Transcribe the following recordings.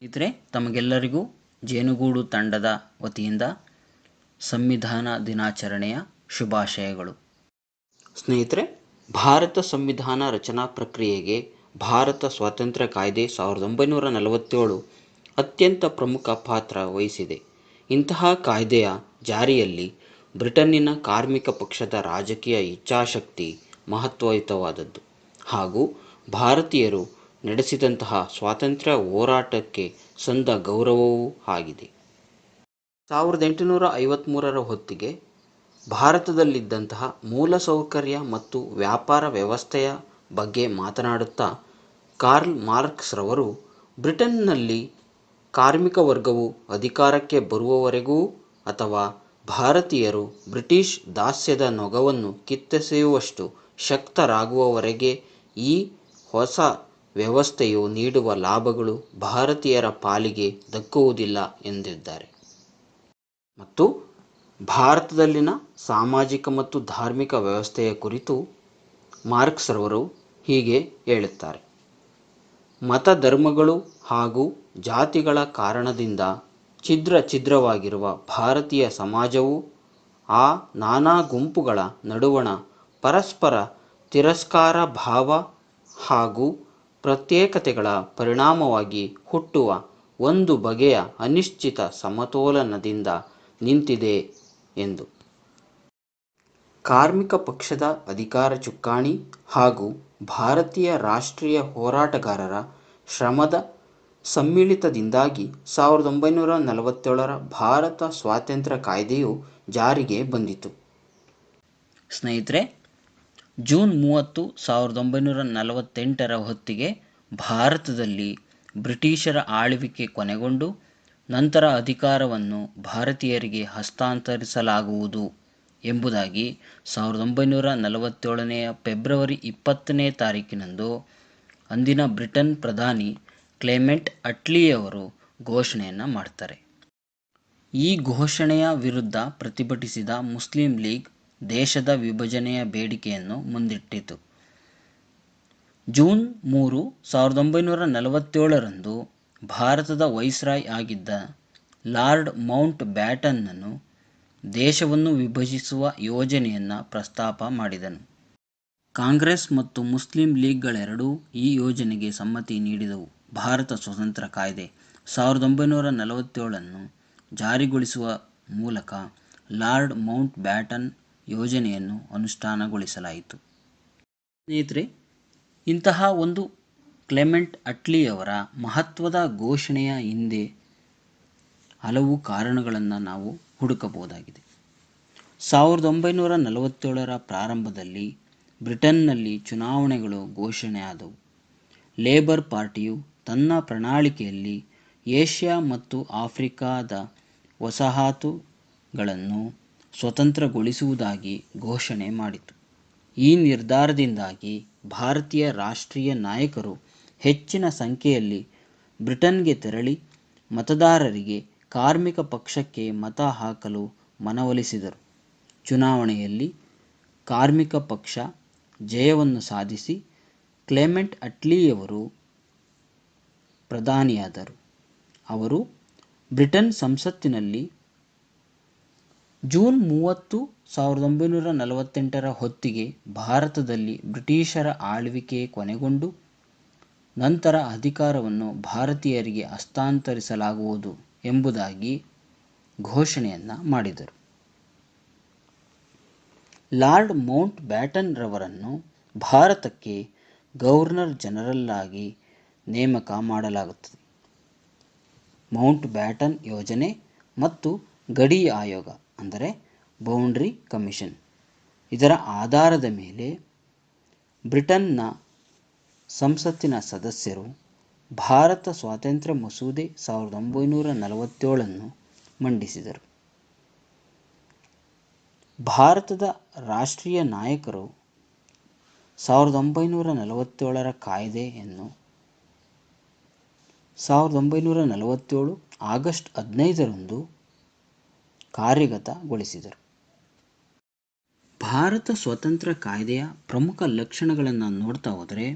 ಸ್ನೇಹಿತರೆ, ತಮಗೆಲ್ಲರಿಗೂ ಜೇನುಗೂಡು ತಂಡದ ವತಿಯಿಂದ ಸಂವಿಧಾನ ದಿನಾಚರಣೆಯ ಶುಭಾಶಯಗಳು. ಸ್ನೇಹಿತರೆ, ಭಾರತ ಸಂವಿಧಾನ ರಚನಾ ಪ್ರಕ್ರಿಯೆಗೆ ಭಾರತ ಸ್ವಾತಂತ್ರ್ಯ ಕಾಯ್ದೆ 1947 ಅತ್ಯಂತ ಪ್ರಮುಖ ಪಾತ್ರ ವಹಿಸಿದೆ. ಇಂತಹ ಕಾಯ್ದೆಯ ಜಾರಿಯಲ್ಲಿ ಬ್ರಿಟನ್ನಿನ ಕಾರ್ಮಿಕ ಪಕ್ಷದ ರಾಜಕೀಯ ಇಚ್ಛಾಶಕ್ತಿ ಮಹತ್ವಯುತವಾದದ್ದು ಹಾಗೂ ಭಾರತೀಯರು ನಡೆಸಿದಂತಹ ಸ್ವಾತಂತ್ರ್ಯ ಹೋರಾಟಕ್ಕೆ ಸಂದ ಗೌರವವೂ ಆಗಿದೆ. 1853ರ ಹೊತ್ತಿಗೆ ಭಾರತದಲ್ಲಿದ್ದಂತಹ ಮೂಲಸೌಕರ್ಯ ಮತ್ತು ವ್ಯಾಪಾರ ವ್ಯವಸ್ಥೆಯ ಬಗ್ಗೆ ಮಾತನಾಡುತ್ತಾ ಕಾರ್ಲ್ ಮಾರ್ಕ್ಸ್ ರವರು ಬ್ರಿಟನ್ನಲ್ಲಿ ಕಾರ್ಮಿಕ ವರ್ಗವು ಅಧಿಕಾರಕ್ಕೆ ಬರುವವರೆಗೂ ಅಥವಾ ಭಾರತೀಯರು ಬ್ರಿಟಿಷ್ ದಾಸ್ಯದ ನೊಗವನ್ನು ಕಿತ್ತೆಸೆಯುವಷ್ಟು ಶಕ್ತರಾಗುವವರೆಗೆ ಈ ಹೊಸ ವ್ಯವಸ್ಥೆಯು ನೀಡುವ ಲಾಭಗಳು ಭಾರತೀಯರ ಪಾಲಿಗೆ ದಕ್ಕುವುದಿಲ್ಲ ಎಂದಿದ್ದಾರೆ. ಮತ್ತು ಭಾರತದಲ್ಲಿನ ಸಾಮಾಜಿಕ ಮತ್ತು ಧಾರ್ಮಿಕ ವ್ಯವಸ್ಥೆಯ ಕುರಿತು ಮಾರ್ಕ್ಸ್ ರವರು ಹೀಗೆ ಹೇಳುತ್ತಾರೆ. ಮತ ಧರ್ಮಗಳು ಹಾಗೂ ಜಾತಿಗಳ ಕಾರಣದಿಂದ ಛಿದ್ರವಾಗಿರುವ ಭಾರತೀಯ ಸಮಾಜವು ಆ ನಾನಾ ಗುಂಪುಗಳ ನಡುವಣ ಪರಸ್ಪರ ತಿರಸ್ಕಾರ ಭಾವ ಹಾಗೂ ಪ್ರತ್ಯೇಕತೆಗಳ ಪರಿಣಾಮವಾಗಿ ಹುಟ್ಟುವ ಒಂದು ಬಗೆಯ ಅನಿಶ್ಚಿತ ಸಮತೋಲನದಿಂದ ನಿಂತಿದೆ ಎಂದು. ಕಾರ್ಮಿಕ ಪಕ್ಷದ ಅಧಿಕಾರ ಚುಕ್ಕಾಣಿ ಹಾಗೂ ಭಾರತೀಯ ರಾಷ್ಟ್ರೀಯ ಹೋರಾಟಗಾರರ ಶ್ರಮದ ಸಮ್ಮಿಳಿತದಿಂದಾಗಿ 1947ರ ಭಾರತ ಸ್ವಾತಂತ್ರ್ಯ ಕಾಯ್ದೆಯು ಜಾರಿಗೆ ಬಂದಿತು. ಸ್ನೇಹಿತರೆ, ಜೂನ್ 30, 1948ರ ಹೊತ್ತಿಗೆ ಭಾರತದಲ್ಲಿ ಬ್ರಿಟಿಷರ ಆಳ್ವಿಕೆ ಕೊನೆಗೊಂಡು ನಂತರ ಅಧಿಕಾರವನ್ನು ಭಾರತೀಯರಿಗೆ ಹಸ್ತಾಂತರಿಸಲಾಗುವುದು ಎಂಬುದಾಗಿ 1947ನೇ ಫೆಬ್ರವರಿ 20ನೇ ತಾರೀಕಿನಂದು ಅಂದಿನ ಬ್ರಿಟನ್ ಪ್ರಧಾನಿ ಕ್ಲೆಮೆಂಟ್ ಅಟ್ಲಿಯವರು ಘೋಷಣೆಯನ್ನು ಮಾಡ್ತಾರೆ. ಈ ಘೋಷಣೆಯ ವಿರುದ್ಧ ಪ್ರತಿಭಟಿಸಿದ ಮುಸ್ಲಿಂ ಲೀಗ್ ದೇಶದ ವಿಭಜನೆಯ ಬೇಡಿಕೆಯನ್ನು ಮುಂದಿಟ್ಟಿತು. ಜೂನ್ 3, 1947ರಂದು ಭಾರತದ ವೈಸ್ರಾಯ್ ಆಗಿದ್ದ ಲಾರ್ಡ್ ಮೌಂಟ್ ಬ್ಯಾಟನ್ನನು ದೇಶವನ್ನು ವಿಭಜಿಸುವ ಯೋಜನೆಯನ್ನು ಪ್ರಸ್ತಾಪ ಮಾಡಿದನು. ಕಾಂಗ್ರೆಸ್ ಮತ್ತು ಮುಸ್ಲಿಂ ಲೀಗ್ಗಳೆರಡೂ ಈ ಯೋಜನೆಗೆ ಸಮ್ಮತಿ ನೀಡಿದವು. ಭಾರತ ಸ್ವಾತಂತ್ರ್ಯ ಕಾಯ್ದೆ 1947ನ್ನು ಜಾರಿಗೊಳಿಸುವ ಮೂಲಕ ಲಾರ್ಡ್ ಮೌಂಟ್ ಬ್ಯಾಟನ್ ಯೋಜನೆಯನ್ನು ಅನುಷ್ಠಾನಗೊಳಿಸಲಾಯಿತು. ಸ್ನೇಹಿತರೆ, ಇಂತಹ ಒಂದು ಕ್ಲೆಮೆಂಟ್ ಅಟ್ಲಿಯವರ ಮಹತ್ವದ ಘೋಷಣೆಯ ಹಿಂದೆ ಹಲವು ಕಾರಣಗಳನ್ನು ನಾವು ಹುಡುಕಬಹುದಾಗಿದೆ. 1947ರ ಪ್ರಾರಂಭದಲ್ಲಿ ಬ್ರಿಟನ್ನಲ್ಲಿ ಚುನಾವಣೆಗಳು ಘೋಷಣೆಯಾದವು. ಲೇಬರ್ ಪಾರ್ಟಿಯು ತನ್ನ ಪ್ರಣಾಳಿಕೆಯಲ್ಲಿ ಏಷ್ಯಾ ಮತ್ತು ಆಫ್ರಿಕಾದ ವಸಾಹತುಗಳನ್ನು ಸ್ವತಂತ್ರಗೊಳಿಸುವುದಾಗಿ ಘೋಷಣೆ ಮಾಡಿತು. ಈ ನಿರ್ಧಾರದಿಂದಾಗಿ ಭಾರತೀಯ ರಾಷ್ಟ್ರೀಯ ನಾಯಕರು ಹೆಚ್ಚಿನ ಸಂಖ್ಯೆಯಲ್ಲಿ ಬ್ರಿಟನ್ಗೆ ತೆರಳಿ ಮತದಾರರಿಗೆ ಕಾರ್ಮಿಕ ಪಕ್ಷಕ್ಕೆ ಮತ ಹಾಕಲು ಮನವೊಲಿಸಿದರು. ಚುನಾವಣೆಯಲ್ಲಿ ಕಾರ್ಮಿಕ ಪಕ್ಷ ಜಯವನ್ನು ಸಾಧಿಸಿ ಕ್ಲೆಮೆಂಟ್ ಅಟ್ಲಿಯವರು ಪ್ರಧಾನಿಯಾದರು. ಅವರು ಬ್ರಿಟನ್ ಸಂಸತ್ತಿನಲ್ಲಿ ಜೂನ್ 30, 1948ರ ಹೊತ್ತಿಗೆ ಭಾರತದಲ್ಲಿ ಬ್ರಿಟಿಷರ ಆಳ್ವಿಕೆ ಕೊನೆಗೊಂಡು ನಂತರ ಅಧಿಕಾರವನ್ನು ಭಾರತೀಯರಿಗೆ ಹಸ್ತಾಂತರಿಸಲಾಗುವುದು ಎಂಬುದಾಗಿ ಘೋಷಣೆಯನ್ನು ಮಾಡಿದರು. ಲಾರ್ಡ್ ಮೌಂಟ್ ಬ್ಯಾಟನ್ ರವರನ್ನು ಭಾರತಕ್ಕೆ ಗವರ್ನರ್ ಜನರಲ್ ಆಗಿ ನೇಮಕ ಮಾಡಲಾಗುತ್ತದೆ. ಮೌಂಟ್ ಬ್ಯಾಟನ್ ಯೋಜನೆ ಮತ್ತು ಗಡಿ ಆಯೋಗ ಅಂದರೆ ಬೌಂಡ್ರಿ ಕಮಿಷನ್ ಇದರ ಆಧಾರದ ಮೇಲೆ ಬ್ರಿಟನ್ನ ಸಂಸತ್ತಿನ ಸದಸ್ಯರು ಭಾರತ ಸ್ವಾತಂತ್ರ್ಯ ಮಸೂದೆ 1947ನ್ನು ಮಂಡಿಸಿದರು. ಭಾರತದ ರಾಷ್ಟ್ರೀಯ ನಾಯಕರು 1947ರ ಕಾಯ್ದೆಯನ್ನು 1947 ಆಗಸ್ಟ್ 15ರಂದು ಕಾರ್ಯಗತಗೊಳಿಸಿದರು. ಭಾರತ ಸ್ವಾತಂತ್ರ್ಯ ಕಾಯ್ದೆಯ ಪ್ರಮುಖ ಲಕ್ಷಣಗಳನ್ನು ನೋಡ್ತಾ ಹೋದರೆ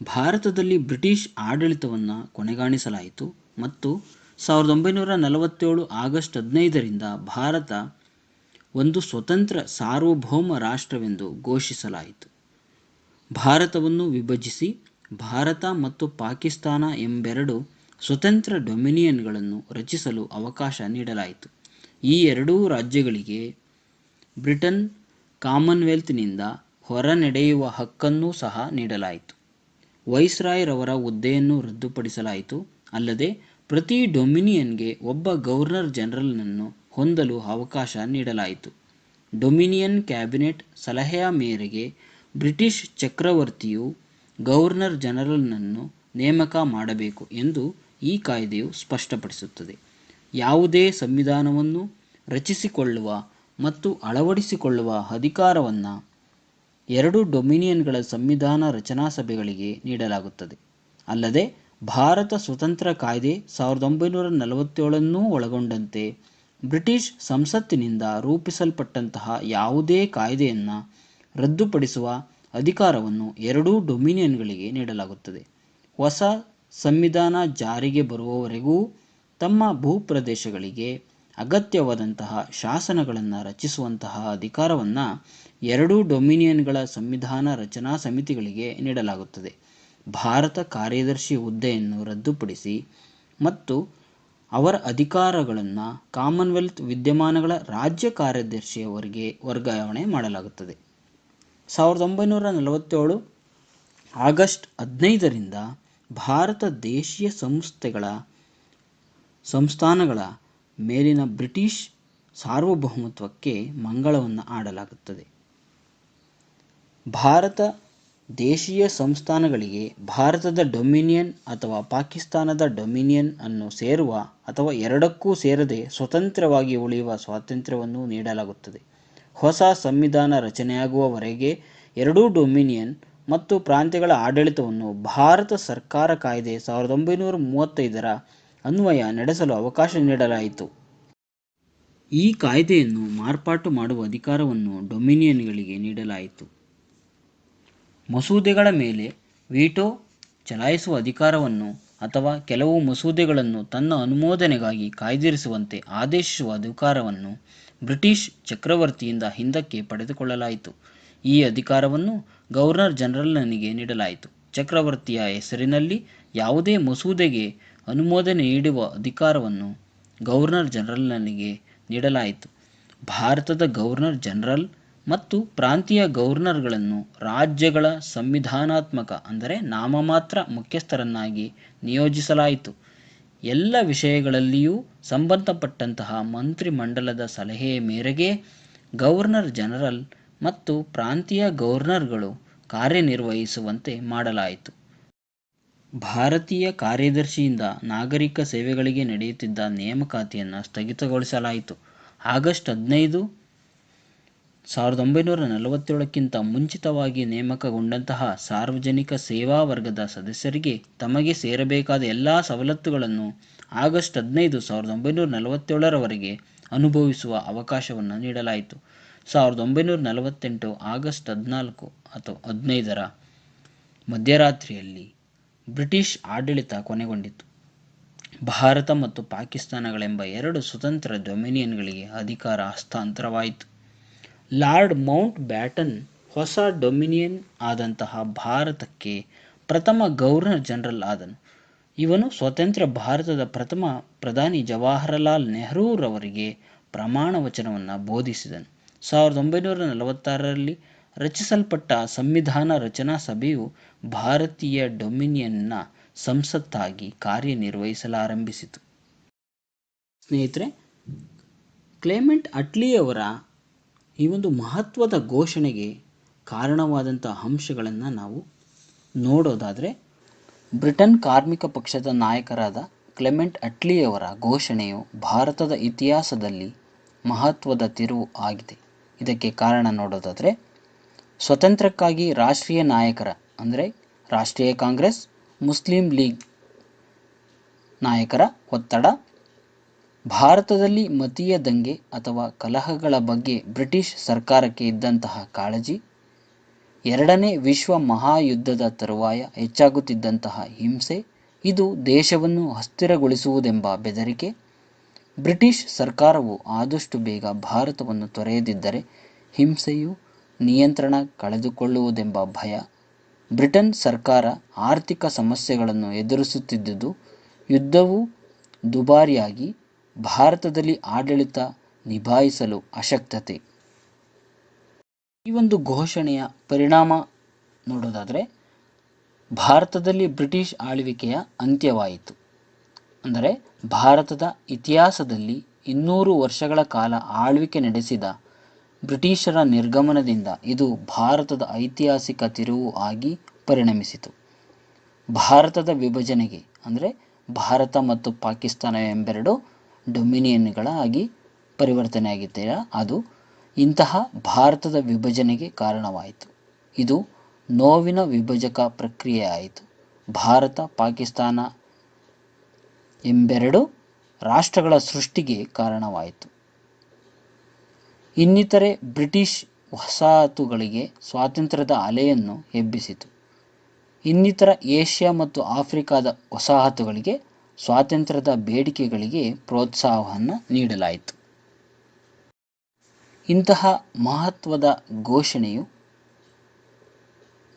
ಭಾರತದಲ್ಲಿ ಬ್ರಿಟಿಷ್ ಆಡಳಿತವನ್ನು ಕೊನೆಗಾಣಿಸಲಾಯಿತು ಮತ್ತು 1947 ಆಗಸ್ಟ್ 15ರಿಂದ ಭಾರತ ಒಂದು ಸ್ವತಂತ್ರ ಸಾರ್ವಭೌಮ ರಾಷ್ಟ್ರವೆಂದು ಘೋಷಿಸಲಾಯಿತು. ಭಾರತವನ್ನು ವಿಭಜಿಸಿ ಭಾರತ ಮತ್ತು ಪಾಕಿಸ್ತಾನ ಎಂಬೆರಡು ಸ್ವತಂತ್ರ ಡೊಮಿನಿಯನ್ಗಳನ್ನು ರಚಿಸಲು ಅವಕಾಶ ನೀಡಲಾಯಿತು. ಈ ಎರಡೂ ರಾಜ್ಯಗಳಿಗೆ ಬ್ರಿಟನ್ ಕಾಮನ್ವೆಲ್ತ್ನಿಂದ ಹೊರನಡೆಯುವ ಹಕ್ಕನ್ನೂ ಸಹ ನೀಡಲಾಯಿತು. ವೈಸ್ರಾಯ್ರವರ ಹುದ್ದೆಯನ್ನು ರದ್ದುಪಡಿಸಲಾಯಿತು. ಅಲ್ಲದೆ ಪ್ರತಿ ಡೊಮಿನಿಯನ್ಗೆ ಒಬ್ಬ ಗವರ್ನರ್ ಜನರಲ್ನನ್ನು ಹೊಂದಲು ಅವಕಾಶ ನೀಡಲಾಯಿತು. ಡೊಮಿನಿಯನ್ ಕ್ಯಾಬಿನೆಟ್ ಸಲಹೆಯ ಮೇರೆಗೆ ಬ್ರಿಟಿಷ್ ಚಕ್ರವರ್ತಿಯು ಗವರ್ನರ್ ಜನರಲ್ನನ್ನು ನೇಮಕ ಮಾಡಬೇಕು ಎಂದು ಈ ಕಾಯ್ದೆಯು ಸ್ಪಷ್ಟಪಡಿಸುತ್ತದೆ. ಯಾವುದೇ ಸಂವಿಧಾನವನ್ನು ರಚಿಸಿಕೊಳ್ಳುವ ಮತ್ತು ಅಳವಡಿಸಿಕೊಳ್ಳುವ ಅಧಿಕಾರವನ್ನು ಎರಡು ಡೊಮಿನಿಯನ್ಗಳ ಸಂವಿಧಾನ ರಚನಾ ಸಭೆಗಳಿಗೆ ನೀಡಲಾಗುತ್ತದೆ. ಅಲ್ಲದೆ ಭಾರತ ಸ್ವತಂತ್ರ ಕಾಯ್ದೆ 1947 ಒಳಗೊಂಡಂತೆ ಬ್ರಿಟಿಷ್ ಸಂಸತ್ತಿನಿಂದ ರೂಪಿಸಲ್ಪಟ್ಟಂತಹ ಯಾವುದೇ ಕಾಯ್ದೆಯನ್ನು ರದ್ದುಪಡಿಸುವ ಅಧಿಕಾರವನ್ನು ಎರಡೂ ಡೊಮಿನಿಯನ್ಗಳಿಗೆ ನೀಡಲಾಗುತ್ತದೆ. ಹೊಸ ಸಂವಿಧಾನ ಜಾರಿಗೆ ಬರುವವರೆಗೂ ತಮ್ಮ ಭೂಪ್ರದೇಶಗಳಿಗೆ ಅಗತ್ಯವಾದಂತಹ ಶಾಸನಗಳನ್ನು ರಚಿಸುವಂತಹ ಅಧಿಕಾರವನ್ನು ಎರಡೂ ಡೊಮಿನಿಯನ್ಗಳ ಸಂವಿಧಾನ ರಚನಾ ಸಮಿತಿಗಳಿಗೆ ನೀಡಲಾಗುತ್ತದೆ. ಭಾರತ ಕಾರ್ಯದರ್ಶಿ ಹುದ್ದೆಯನ್ನು ರದ್ದುಪಡಿಸಿ ಮತ್ತು ಅವರ ಅಧಿಕಾರಗಳನ್ನು ಕಾಮನ್ವೆಲ್ತ್ ವಿದ್ಯಮಾನಗಳ ರಾಜ್ಯ ಕಾರ್ಯದರ್ಶಿಯವರಿಗೆ ವರ್ಗಾವಣೆ ಮಾಡಲಾಗುತ್ತದೆ. 1947 ಆಗಸ್ಟ್ 15ರಿಂದ ಭಾರತ ದೇಶೀಯ ಸಂಸ್ಥಾನಗಳ ಮೇಲಿನ ಬ್ರಿಟಿಷ್ ಸಾರ್ವಭೌಮತ್ವಕ್ಕೆ ಮಂಗಳವನ್ನು ಆಡಲಾಗುತ್ತದೆ. ಭಾರತ ದೇಶೀಯ ಸಂಸ್ಥಾನಗಳಿಗೆ ಭಾರತದ ಡೊಮಿನಿಯನ್ ಅಥವಾ ಪಾಕಿಸ್ತಾನದ ಡೊಮಿನಿಯನ್ ಅನ್ನು ಸೇರುವ ಅಥವಾ ಎರಡಕ್ಕೂ ಸೇರದೆ ಸ್ವತಂತ್ರವಾಗಿ ಉಳಿಯುವ ಸ್ವಾತಂತ್ರ್ಯವನ್ನು ನೀಡಲಾಗುತ್ತದೆ. ಹೊಸ ಸಂವಿಧಾನ ರಚನೆಯಾಗುವವರೆಗೆ ಎರಡೂ ಡೊಮಿನಿಯನ್ ಮತ್ತು ಪ್ರಾಂತ್ಯಗಳ ಆಡಳಿತವನ್ನು ಭಾರತ ಸರ್ಕಾರ ಕಾಯ್ದೆ 1935ರ ಅನ್ವಯ ನಡೆಸಲು ಅವಕಾಶ ನೀಡಲಾಯಿತು. ಈ ಕಾಯ್ದೆಯನ್ನು ಮಾರ್ಪಾಟು ಮಾಡುವ ಅಧಿಕಾರವನ್ನು ಡೊಮಿನಿಯನ್ಗಳಿಗೆ ನೀಡಲಾಯಿತು. ಮಸೂದೆಗಳ ಮೇಲೆ ವೀಟೋ ಚಲಾಯಿಸುವ ಅಧಿಕಾರವನ್ನು ಅಥವಾ ಕೆಲವು ಮಸೂದೆಗಳನ್ನು ತನ್ನ ಅನುಮೋದನೆಗಾಗಿ ಕಾಯ್ದಿರಿಸುವಂತೆ ಆದೇಶಿಸುವ ಅಧಿಕಾರವನ್ನು ಬ್ರಿಟಿಷ್ ಚಕ್ರವರ್ತಿಯಿಂದ ಹಿಂದಕ್ಕೆ ಪಡೆದುಕೊಳ್ಳಲಾಯಿತು. ಈ ಅಧಿಕಾರವನ್ನು ಗವರ್ನರ್ ಜನರಲ್ನಿಗೆ ನೀಡಲಾಯಿತು. ಚಕ್ರವರ್ತಿಯ ಹೆಸರಿನಲ್ಲಿ ಯಾವುದೇ ಮಸೂದೆಗೆ ಅನುಮೋದನೆ ನೀಡುವ ಅಧಿಕಾರವನ್ನು ಗವರ್ನರ್ ಜನರಲ್ನಿಗೆ ನೀಡಲಾಯಿತು. ಭಾರತದ ಗವರ್ನರ್ ಜನರಲ್ ಮತ್ತು ಪ್ರಾಂತೀಯ ಗವರ್ನರ್ಗಳನ್ನು ರಾಜ್ಯಗಳ ಸಂವಿಧಾನಾತ್ಮಕ ಅಂದರೆ ನಾಮಮಾತ್ರ ಮುಖ್ಯಸ್ಥರನ್ನಾಗಿ ನಿಯೋಜಿಸಲಾಯಿತು. ಎಲ್ಲ ವಿಷಯಗಳಲ್ಲಿಯೂ ಸಂಬಂಧಪಟ್ಟಂತಹ ಮಂತ್ರಿಮಂಡಲದ ಸಲಹೆಯ ಮೇರೆಗೆ ಗವರ್ನರ್ ಜನರಲ್ ಮತ್ತು ಪ್ರಾಂತೀಯ ಗವರ್ನರ್ಗಳು ಕಾರ್ಯನಿರ್ವಹಿಸುವಂತೆ ಮಾಡಲಾಯಿತು. ಭಾರತೀಯ ಕಾರ್ಯದರ್ಶಿಯಿಂದ ನಾಗರಿಕ ಸೇವೆಗಳಿಗೆ ನಡೆಯುತ್ತಿದ್ದ ನೇಮಕಾತಿಯನ್ನು ಸ್ಥಗಿತಗೊಳಿಸಲಾಯಿತು. ಆಗಸ್ಟ್ 15, 1947ಕ್ಕಿಂತ ಮುಂಚಿತವಾಗಿ ನೇಮಕಗೊಂಡಂತಹ ಸಾರ್ವಜನಿಕ ಸೇವಾ ವರ್ಗದ ಸದಸ್ಯರಿಗೆ ತಮಗೆ ಸೇರಬೇಕಾದ ಎಲ್ಲ ಸವಲತ್ತುಗಳನ್ನು ಆಗಸ್ಟ್ 15, 1947ರವರೆಗೆ ಅನುಭವಿಸುವ ಅವಕಾಶವನ್ನು ನೀಡಲಾಯಿತು. 1948 ಆಗಸ್ಟ್ 14 ಅಥವಾ 15ರ ಮಧ್ಯರಾತ್ರಿಯಲ್ಲಿ ಬ್ರಿಟಿಷ್ ಆಡಳಿತ ಕೊನೆಗೊಂಡಿತು. ಭಾರತ ಮತ್ತು ಪಾಕಿಸ್ತಾನಗಳೆಂಬ ಎರಡು ಸ್ವತಂತ್ರ ಡೊಮಿನಿಯನ್ಗಳಿಗೆ ಅಧಿಕಾರ ಹಸ್ತಾಂತರವಾಯಿತು. ಲಾರ್ಡ್ ಮೌಂಟ್ ಬ್ಯಾಟನ್ ಹೊಸ ಡೊಮಿನಿಯನ್ ಆದಂತಹ ಭಾರತಕ್ಕೆ ಪ್ರಥಮ ಗವರ್ನರ್ ಜನರಲ್ ಆದನು. ಇವನು ಸ್ವತಂತ್ರ ಭಾರತದ ಪ್ರಥಮ ಪ್ರಧಾನಿ ಜವಾಹರಲಾಲ್ ನೆಹರೂರವರಿಗೆ ಪ್ರಮಾಣ ವಚನವನ್ನು ಬೋಧಿಸಿದನು. 1946ರಲ್ಲಿ ರಚಿಸಲ್ಪಟ್ಟ ಸಂವಿಧಾನ ರಚನಾ ಸಭೆಯು ಭಾರತೀಯ ಡೊಮಿನಿಯನ್ನ ಸಂಸತ್ತಾಗಿ ಕಾರ್ಯನಿರ್ವಹಿಸಲಾರಂಭಿಸಿತು. ಸ್ನೇಹಿತರೆ, ಕ್ಲೆಮೆಂಟ್ ಅಟ್ಲಿಯವರ ಈ ಒಂದು ಮಹತ್ವದ ಘೋಷಣೆಗೆ ಕಾರಣವಾದಂಥ ಅಂಶಗಳನ್ನು ನಾವು ನೋಡೋದಾದರೆ, ಬ್ರಿಟನ್ ಕಾರ್ಮಿಕ ಪಕ್ಷದ ನಾಯಕರಾದ ಕ್ಲೆಮೆಂಟ್ ಅಟ್ಲಿಯವರ ಘೋಷಣೆಯು ಭಾರತದ ಇತಿಹಾಸದಲ್ಲಿ ಮಹತ್ವದ ತಿರುವು ಆಗಿದೆ. ಇದಕ್ಕೆ ಕಾರಣ ನೋಡೋದಾದರೆ, ಸ್ವತಂತ್ರಕ್ಕಾಗಿ ರಾಷ್ಟ್ರೀಯ ನಾಯಕರ ಅಂದರೆ ರಾಷ್ಟ್ರೀಯ ಕಾಂಗ್ರೆಸ್, ಮುಸ್ಲಿಂ ಲೀಗ್ ನಾಯಕರ ಒತ್ತಡ, ಭಾರತದಲ್ಲಿ ಮತೀಯ ದಂಗೆ ಅಥವಾ ಕಲಹಗಳ ಬಗ್ಗೆ ಬ್ರಿಟಿಷ್ ಸರ್ಕಾರಕ್ಕೆ ಇದ್ದಂತಹ ಕಾಳಜಿ, ಎರಡನೇ ವಿಶ್ವ ಮಹಾಯುದ್ಧದ ತರುವಾಯ ಹೆಚ್ಚಾಗುತ್ತಿದ್ದಂತಹ ಹಿಂಸೆ ಇದು ದೇಶವನ್ನು ಅಸ್ಥಿರಗೊಳಿಸುವುದೆಂಬ ಬೆದರಿಕೆ. ಬ್ರಿಟಿಷ್ ಸರ್ಕಾರವು ಆದಷ್ಟು ಬೇಗ ಭಾರತವನ್ನು ತೊರೆಯದಿದ್ದರೆ ಹಿಂಸೆಯು ನಿಯಂತ್ರಣ ಕಳೆದುಕೊಳ್ಳುವುದೆಂಬ ಭಯ. ಬ್ರಿಟನ್ ಸರ್ಕಾರ ಆರ್ಥಿಕ ಸಮಸ್ಯೆಗಳನ್ನು ಎದುರಿಸುತ್ತಿದ್ದುದು, ಯುದ್ಧವು ದುಬಾರಿಯಾಗಿ ಭಾರತದಲ್ಲಿ ಆಡಳಿತ ನಿಭಾಯಿಸಲು ಅಶಕ್ತತೆ. ಈ ಒಂದು ಘೋಷಣೆಯ ಪರಿಣಾಮ ನೋಡೋದಾದರೆ ಭಾರತದಲ್ಲಿ ಬ್ರಿಟಿಷ್ ಆಳ್ವಿಕೆಯ ಅಂತ್ಯವಾಯಿತು. ಅಂದರೆ ಭಾರತದ ಇತಿಹಾಸದಲ್ಲಿ 200 ವರ್ಷಗಳ ಕಾಲ ಆಳ್ವಿಕೆ ನಡೆಸಿದ ಬ್ರಿಟಿಷರ ನಿರ್ಗಮನದಿಂದ ಇದು ಭಾರತದ ಐತಿಹಾಸಿಕ ತಿರುವು ಆಗಿ ಪರಿಣಮಿಸಿತು. ಭಾರತದ ವಿಭಜನೆಗೆ ಅಂದರೆ ಭಾರತ ಮತ್ತು ಪಾಕಿಸ್ತಾನ ಎಂಬೆರಡು ಡೊಮಿನಿಯನ್ಗಳಾಗಿ ಪರಿವರ್ತನೆಯಾಗಿದ್ದೀರ ಅದು ಇಂತಹ ಭಾರತದ ವಿಭಜನೆಗೆ ಕಾರಣವಾಯಿತು. ಇದು ನೋವಿನ ವಿಭಜಕ ಪ್ರಕ್ರಿಯೆ ಆಯಿತು. ಭಾರತ ಪಾಕಿಸ್ತಾನ ಎಂಬೆರಡು ರಾಷ್ಟ್ರಗಳ ಸೃಷ್ಟಿಗೆ ಕಾರಣವಾಯಿತು. ಇನ್ನಿತರೆ ಬ್ರಿಟಿಷ್ ವಸಾಹತುಗಳಿಗೆ ಸ್ವಾತಂತ್ರ್ಯದ ಅಲೆಯನ್ನು ಎಬ್ಬಿಸಿತು. ಇನ್ನಿತರ ಏಷ್ಯಾ ಮತ್ತು ಆಫ್ರಿಕಾದ ವಸಾಹತುಗಳಿಗೆ ಸ್ವಾತಂತ್ರ್ಯದ ಬೇಡಿಕೆಗಳಿಗೆ ಪ್ರೋತ್ಸಾಹವನ್ನು ನೀಡಲಾಯಿತು. ಇಂತಹ ಮಹತ್ವದ ಘೋಷಣೆಯು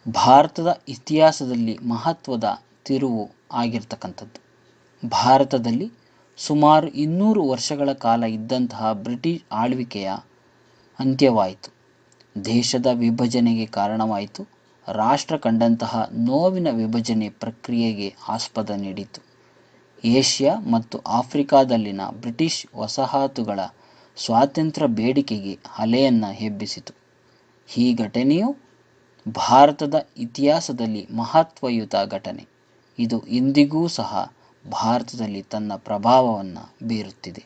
ಭಾರತದ ಇತಿಹಾಸದಲ್ಲಿ ಮಹತ್ವದ ತಿರುವು ಆಗಿರ್ತಕ್ಕಂಥದ್ದು. ಭಾರತದಲ್ಲಿ ಸುಮಾರು 200 ವರ್ಷಗಳ ಕಾಲ ಇದ್ದಂತಹ ಬ್ರಿಟಿಷ್ ಆಳ್ವಿಕೆಯ ಅಂತ್ಯವಾಯಿತು. ದೇಶದ ವಿಭಜನೆಗೆ ಕಾರಣವಾಯಿತು. ರಾಷ್ಟ್ರ ಕಂಡಂತಹ ನೋವಿನ ವಿಭಜನೆ ಪ್ರಕ್ರಿಯೆಗೆ ಆಸ್ಪದ ನೀಡಿತು. ಏಷ್ಯಾ ಮತ್ತು ಆಫ್ರಿಕಾದಲ್ಲಿನ ಬ್ರಿಟಿಷ್ ವಸಾಹತುಗಳ ಸ್ವಾತಂತ್ರ್ಯ ಬೇಡಿಕೆಗೆ ಅಲೆಯನ್ನು ಎಬ್ಬಿಸಿತು. ಈ ಘಟನೆಯು ಭಾರತದ ಇತಿಹಾಸದಲ್ಲಿ ಮಹತ್ವಯುತ ಘಟನೆ. ಇದು ಇಂದಿಗೂ ಸಹ ಭಾರತದಲ್ಲಿ ತನ್ನ ಪ್ರಭಾವವನ್ನು ಬೀರುತ್ತಿದೆ.